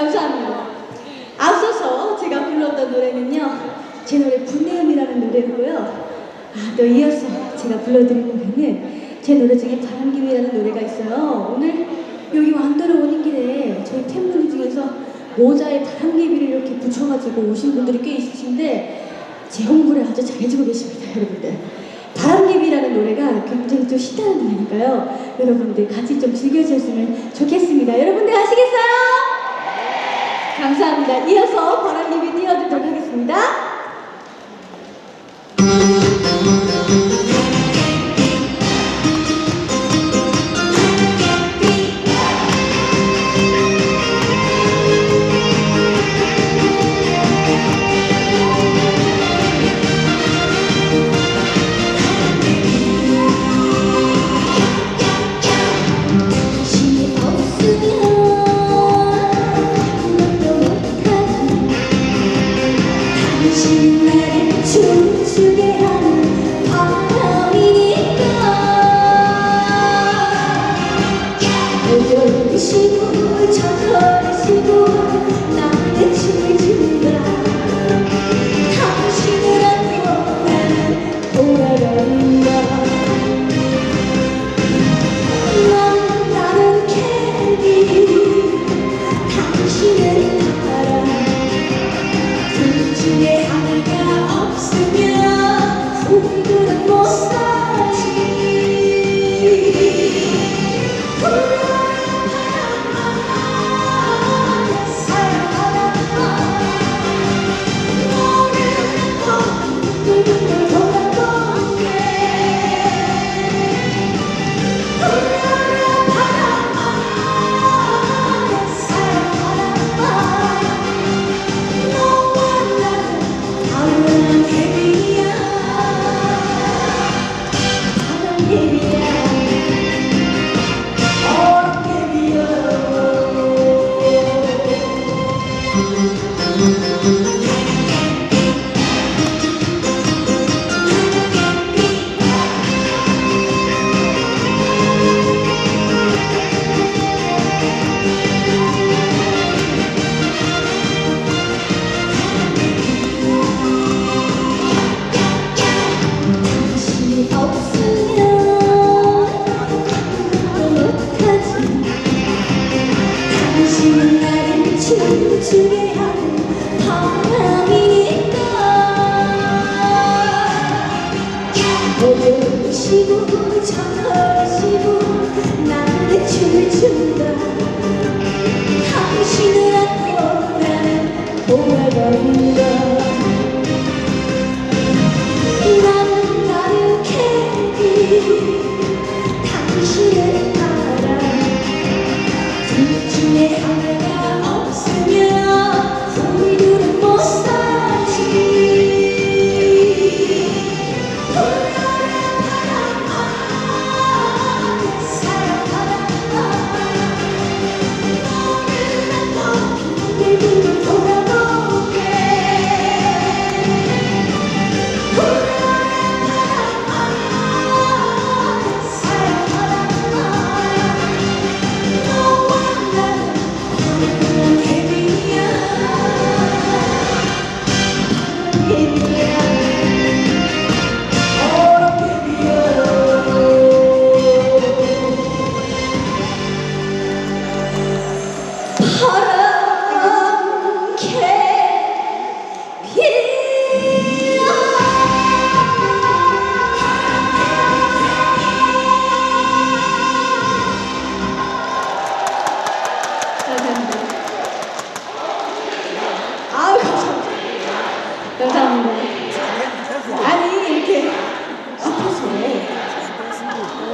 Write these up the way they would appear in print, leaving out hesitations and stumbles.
감사합니다. 앞서서 제가 불렀던 노래는요, 제 노래 분내음이라는 노래고요. 또 이어서 제가 불러드릴 노래는 제 노래 중에 바람기위라는 노래가 있어요. 오늘 여기 왕도로 오는 길에 저희 팬분들 중에서 모자에 바람기위를 이렇게 붙여가지고 오신 분들이 꽤 있으신데 제 홍보를 아주 잘해주고 계십니다, 여러분들. 바람기위라는 노래가 굉장히 또 신나는 노래니까요. 여러분들 같이 좀 즐겨주셨으면 좋겠습니다. 여러분들 아시겠어요? 감사합니다. 이어서 바람기위 띄워드리도록 하겠습니다.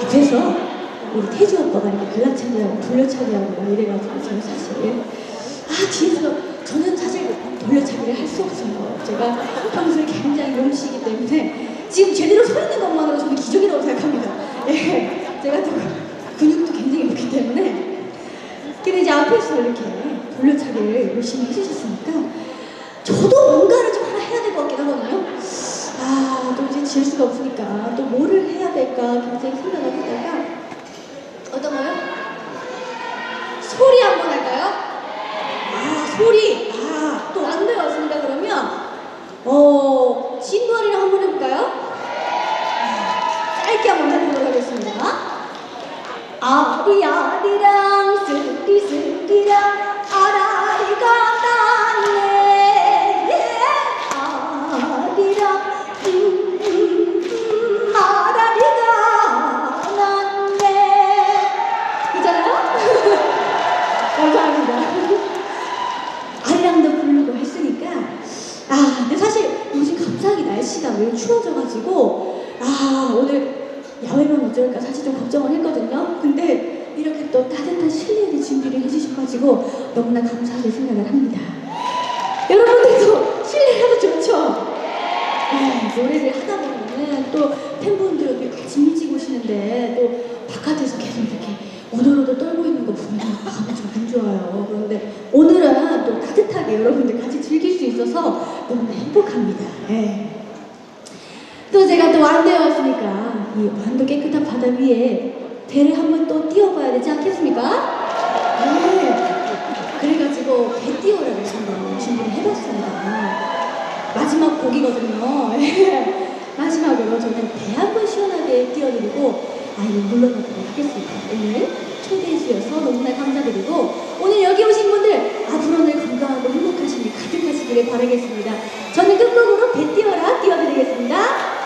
그래서 우리 태주 오빠가 이렇게 발라차기하고 돌려차기하고 막 이래가지고 저는 사실 뒤에서 저는 사실 돌려차기를 할 수 없어요. 제가 평소에 굉장히 용시이기 때문에 지금 제대로 서 있는 것만으로 저는 기적이라고 생각합니다. 예, 제가 또 근육도 굉장히 높기 때문에. 근데 이제 앞에서 이렇게 돌려차기를 열심히 해주셨으니까 저도 뭔가를 좀 하나 해야 될 것 같긴 하거든요. 또 이제 질 수가 없으니까 또 뭐를 해야 될까 굉장히 생각을 하다가 어떤 거요? 소리 한번 할까요? 소리. 또 안돼 왔습니다. 그러면 진머리를 한번 해볼까요? 짧게 한번 해보도록 하겠습니다. 아리아리랑 스키스키랑 아라리가 났네. 아리랑 아라리가 났네. 있잖아요? 감사합니다. 아리랑도 부르고 했으니까 근데 사실 요즘 갑자기 날씨가 왜 추워져가지고 오늘 야외만 어쩔까 사실 좀 걱정을 했거든요. 근데 이렇게 또 따뜻한 실내를 준비를 해주셔가지고 너무나 감사하게 생각을 합니다. 여러분들도 실내라도 좋죠? 노래를 하다 보면은 또 팬분들이 같이 일찍 오시는데 또 바깥에서 계속 이렇게 오돌오돌 떨고 있는 거 보면 마음이 좀 안 좋아요. 그런데 오늘은 또 따뜻하게 여러분들 같이 즐길 수 있어서 너무 행복합니다. 또 제가 또 완도에 왔으니까 이 완도 깨끗한 바다 위에 배를 한번 또 띄워봐야 되지 않겠습니까? 그래가지고 배 띄워라를 한번 준비를 해봤습니다. 마지막 곡이거든요. 마지막으로 저는 배 한번 시원하게 띄워드리고 물러나도록 하겠습니다. 오늘 초대해 주셔서 너무나 감사드리고 오늘 여기 오신 분들 앞으로 늘 건강하고 행복하신 일 가득하시기를 바라겠습니다. 저는 끝곡으로 배 띄워라 띄워드리겠습니다.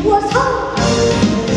was home.